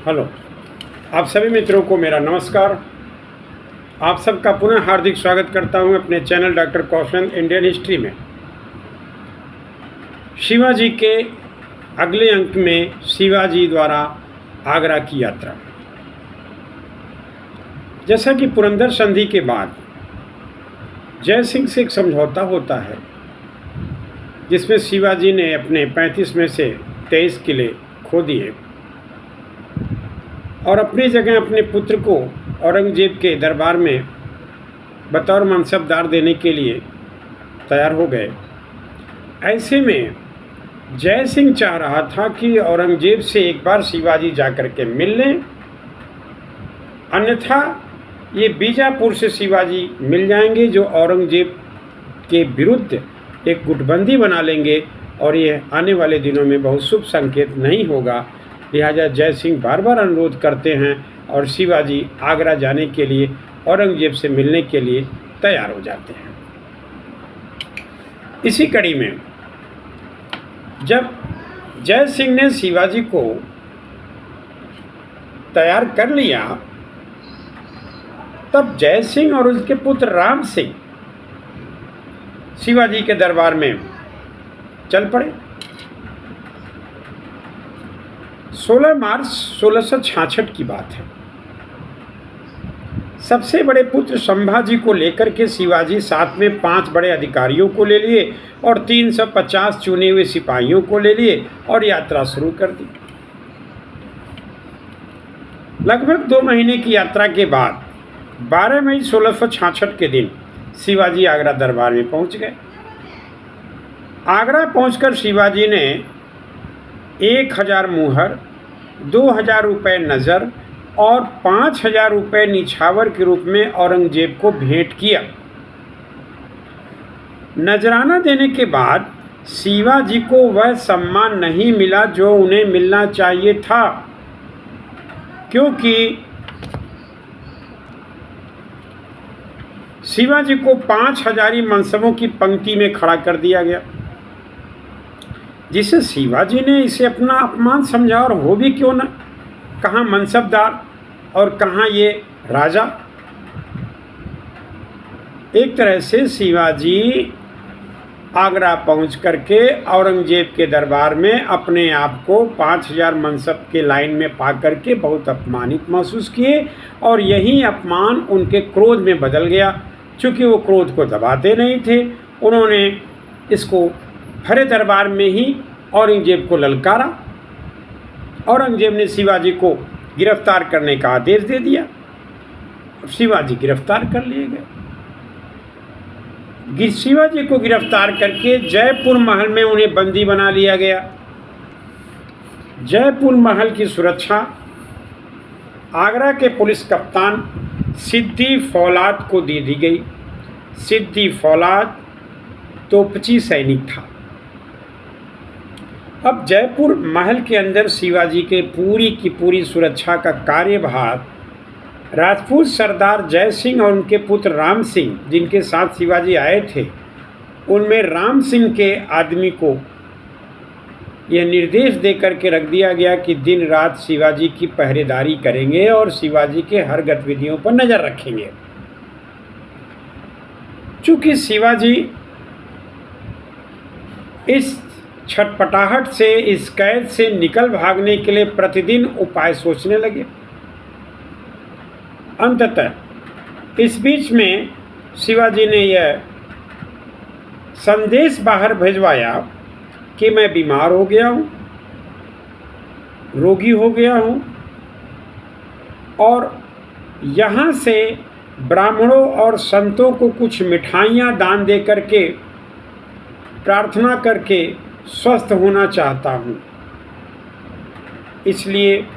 Hello, आप सभी मित्रों को मेरा नमस्कार। आप सबका पुनः हार्दिक स्वागत करता हूं अपने चैनल डॉक्टर कौशन इंडियन हिस्ट्री में। शिवाजी के अगले अंक में शिवाजी द्वारा आगरा की यात्रा। जैसा कि पुरंदर संधि के बाद जय सिंह से एक समझौता होता है जिसमें शिवाजी ने अपने 35 में से 23 किले खो दिए और अपनी जगह अपने पुत्र को औरंगजेब के दरबार में बतौर मनसबदार देने के लिए तैयार हो गए। ऐसे में जय सिंह चाह रहा था कि औरंगजेब से एक बार शिवाजी जाकर के मिल लें, अन्यथा ये बीजापुर से शिवाजी मिल जाएंगे जो औरंगजेब के विरुद्ध एक गुटबंदी बना लेंगे और ये आने वाले दिनों में बहुत शुभ संकेत नहीं होगा। लिहाजा जय सिंह बार बार अनुरोध करते हैं और शिवाजी आगरा जाने के लिए औरंगजेब से मिलने के लिए तैयार हो जाते हैं। इसी कड़ी में जब जय सिंह ने शिवाजी को तैयार कर लिया, तब जय सिंह और उसके पुत्र राम सिंह शिवाजी के दरबार में चल पड़े। 16 मार्च 1666 की बात है। सबसे बड़े पुत्र संभाजी को लेकर के शिवाजी साथ में 5 बड़े अधिकारियों को ले लिए और 350 चुने हुए सिपाहियों को ले लिए और यात्रा शुरू कर दी। लगभग 2 महीने की यात्रा के बाद 12 मई 1666 के दिन शिवाजी आगरा दरबार में पहुंच गए। आगरा पहुंचकर शिवाजी ने 1000 मुहर, 2000 रुपये नज़र और 5000 रुपये निछावर के रूप में औरंगजेब को भेंट किया। नजराना देने के बाद शिवाजी को वह सम्मान नहीं मिला जो उन्हें मिलना चाहिए था, क्योंकि शिवाजी को 5 हजारी मनसबों की पंक्ति में खड़ा कर दिया गया, जिसे शिवाजी ने इसे अपना अपमान समझा। और हो भी क्यों ना, कहाँ मनसबदार और कहाँ ये राजा। एक तरह से शिवाजी आगरा पहुंच करके औरंगजेब के दरबार में अपने आप को 5000 मनसब के लाइन में पा करके बहुत अपमानित महसूस किए और यही अपमान उनके क्रोध में बदल गया। चूँकि वो क्रोध को दबाते नहीं थे, उन्होंने इसको भरे दरबार में ही औरंगजेब को ललकारा। औरंगजेब ने शिवाजी को गिरफ्तार करने का आदेश दे दिया। शिवाजी गिरफ्तार कर लिए गए। शिवाजी को गिरफ्तार करके जयपुर महल में उन्हें बंदी बना लिया गया। जयपुर महल की सुरक्षा आगरा के पुलिस कप्तान सिद्दी फौलाद को दे दी गई। सिद्दी फौलाद तोपची सैनिक था। अब जयपुर महल के अंदर शिवाजी के पूरी की पूरी सुरक्षा का कार्यभार राजपूत सरदार जय सिंह और उनके पुत्र राम सिंह, जिनके साथ शिवाजी आए थे, उनमें राम सिंह के आदमी को यह निर्देश दे करके रख दिया गया कि दिन रात शिवाजी की पहरेदारी करेंगे और शिवाजी के हर गतिविधियों पर नज़र रखेंगे। चूँकि शिवाजी इस छटपटाहट से, इस कैद से निकल भागने के लिए प्रतिदिन उपाय सोचने लगे। अंततः इस बीच में शिवाजी ने यह संदेश बाहर भिजवाया कि मैं बीमार हो गया हूँ, रोगी हो गया हूँ और यहाँ से ब्राह्मणों और संतों को कुछ मिठाइयाँ दान दे करके प्रार्थना करके स्वस्थ होना चाहता हूँ। इसलिए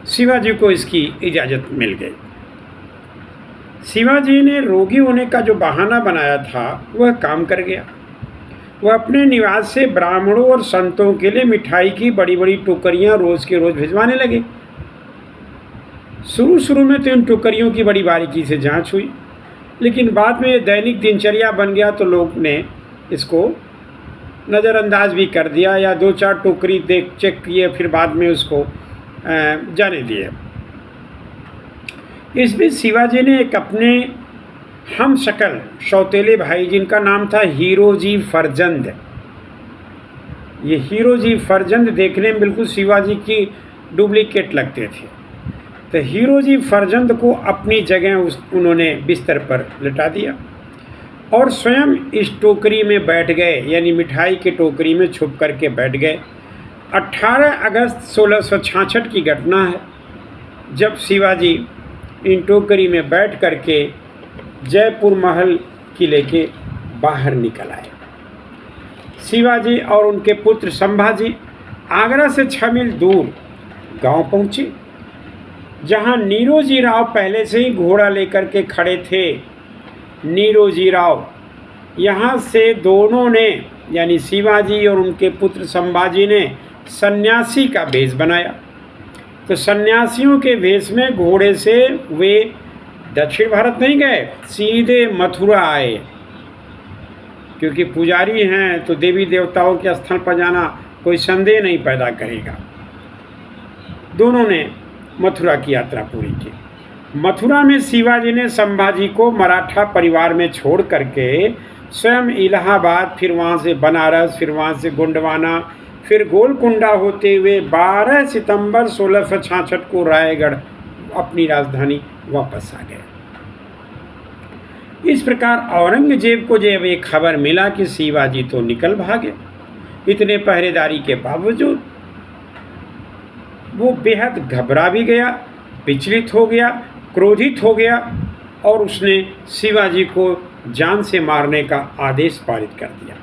शिवाजी को इसकी इजाज़त मिल गई। शिवाजी ने रोगी होने का जो बहाना बनाया था वह काम कर गया। वह अपने निवास से ब्राह्मणों और संतों के लिए मिठाई की बड़ी बड़ी टोकरियाँ रोज़ के रोज़ भिजवाने लगे। शुरू में तो इन टोकरियों की बड़ी बारीकी से जांच हुई, लेकिन बाद में दैनिक दिनचर्या बन गया तो लोग ने इसको नज़रअंदाज भी कर दिया या 2-4 टोकरी देख चेक किए, फिर बाद में उसको जाने दिए। इस बीच शिवाजी ने एक अपने हम शक्ल सौतेले भाई जिनका नाम था हीरोजी फरजंद, ये हीरोजी फरजंद देखने में बिल्कुल शिवाजी की डुप्लीकेट लगते थे, तो हीरोजी फरजंद को अपनी जगह उन्होंने बिस्तर पर लिटा दिया और स्वयं इस टोकरी में बैठ गए, यानी मिठाई के टोकरी में छुप करके बैठ गए। 18 अगस्त 1666 की घटना है, जब शिवाजी इन टोकरी में बैठ करके जयपुर महल किले के बाहर निकल आए। शिवाजी और उनके पुत्र संभाजी आगरा से 6 मील दूर गांव पहुंचे, जहां नीरोजी राव पहले से ही घोड़ा लेकर के खड़े थे। नीरोजी राव यहाँ से दोनों ने, यानी शिवाजी और उनके पुत्र संभाजी ने सन्यासी का भेष बनाया। तो सन्यासियों के भेष में घोड़े से वे दक्षिण भारत नहीं गए, सीधे मथुरा आए, क्योंकि पुजारी हैं तो देवी देवताओं के स्थल पर जाना कोई संदेह नहीं पैदा करेगा। दोनों ने मथुरा की यात्रा पूरी की। मथुरा में शिवाजी ने संभाजी को मराठा परिवार में छोड़ करके स्वयं इलाहाबाद, फिर वहाँ से बनारस, फिर वहाँ से गोंडवाना, फिर गोलकुंडा होते हुए 12 सितंबर 1666 को रायगढ़ अपनी राजधानी वापस आ गए। इस प्रकार औरंगजेब को जब एक खबर मिला कि शिवाजी तो निकल भागे, इतने पहरेदारी के बावजूद वो बेहद घबरा भी गया, विचलित हो गया, क्रोधित हो गया और उसने शिवाजी को जान से मारने का आदेश पारित कर दिया।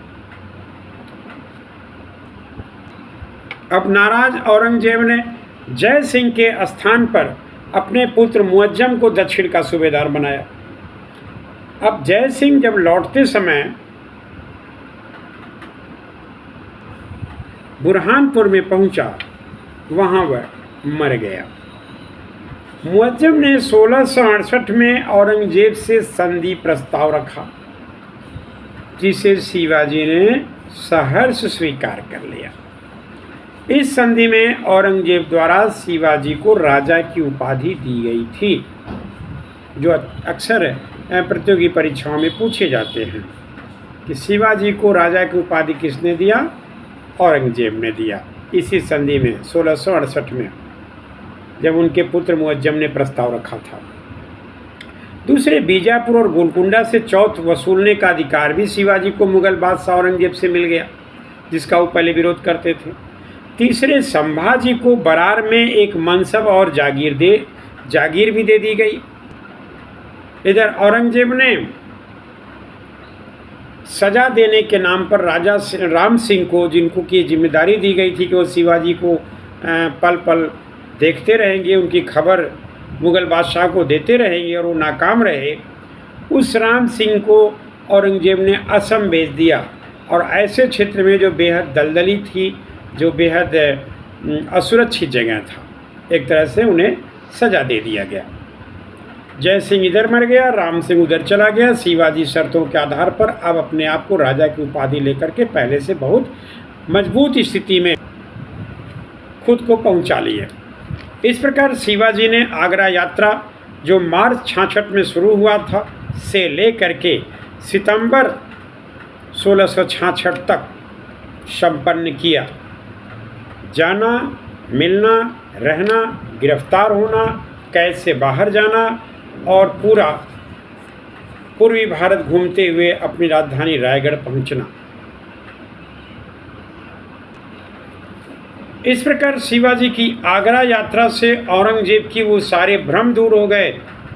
अब नाराज औरंगजेब ने जय सिंह के स्थान पर अपने पुत्र मुअज्जम को दक्षिण का सूबेदार बनाया। अब जय सिंह जब लौटते समय बुरहानपुर में पहुंचा, वहां वह मर गया। मुअज्जम ने 1668 में औरंगजेब से संधि प्रस्ताव रखा, जिसे शिवाजी ने सहर्ष स्वीकार कर लिया। इस संधि में औरंगजेब द्वारा शिवाजी को राजा की उपाधि दी गई थी, जो अक्सर प्रतियोगी परीक्षाओं में पूछे जाते हैं कि शिवाजी को राजा की उपाधि किसने दिया? औरंगजेब ने दिया। इसी संधि में 1668 में जब उनके पुत्र मुअज्जम ने प्रस्ताव रखा था। दूसरे, बीजापुर और गोलकुंडा से चौथ वसूलने का अधिकार भी शिवाजी को मुगल बादशाह औरंगजेब से मिल गया, जिसका वो पहले विरोध करते थे। तीसरे, संभाजी को बरार में एक मनसब और जागीर भी दे दी गई। इधर औरंगजेब ने सजा देने के नाम पर राजा राम सिंह को, जिनको की जिम्मेदारी दी गई थी कि वो शिवाजी को पल पल देखते रहेंगे, उनकी खबर मुगल बादशाह को देते रहेंगे और वो नाकाम रहे, उस राम सिंह को औरंगजेब ने असम भेज दिया और ऐसे क्षेत्र में जो बेहद दलदली थी, जो बेहद असुरक्षित जगह था, एक तरह से उन्हें सजा दे दिया गया। जय सिंह इधर मर गया, राम सिंह उधर चला गया। शिवाजी शर्तों के आधार पर अब अपने आप को राजा की उपाधि लेकर के पहले से बहुत मजबूत स्थिति में खुद को पहुंचा लिया। इस प्रकार शिवाजी ने आगरा यात्रा, जो मार्च 66 में शुरू हुआ था, से लेकर के सितंबर 1666 तक संपन्न किया। जाना, मिलना, रहना, गिरफ्तार होना, कैद से बाहर जाना और पूरा पूर्वी भारत घूमते हुए अपनी राजधानी रायगढ़ पहुंचना। इस प्रकार शिवाजी की आगरा यात्रा से औरंगजेब की वो सारे भ्रम दूर हो गए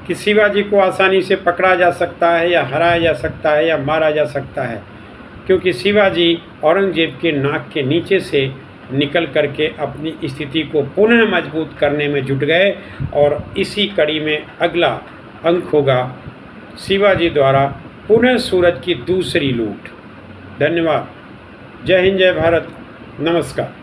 कि शिवाजी को आसानी से पकड़ा जा सकता है या हराया जा सकता है या मारा जा सकता है, क्योंकि शिवाजी औरंगजेब के नाक के नीचे से निकल करके अपनी स्थिति को पुनः मजबूत करने में जुट गए। और इसी कड़ी में अगला अंक होगा शिवाजी द्वारा पुनः सूरत की दूसरी लूट। धन्यवाद। जय हिंद, जय भारत, नमस्कार।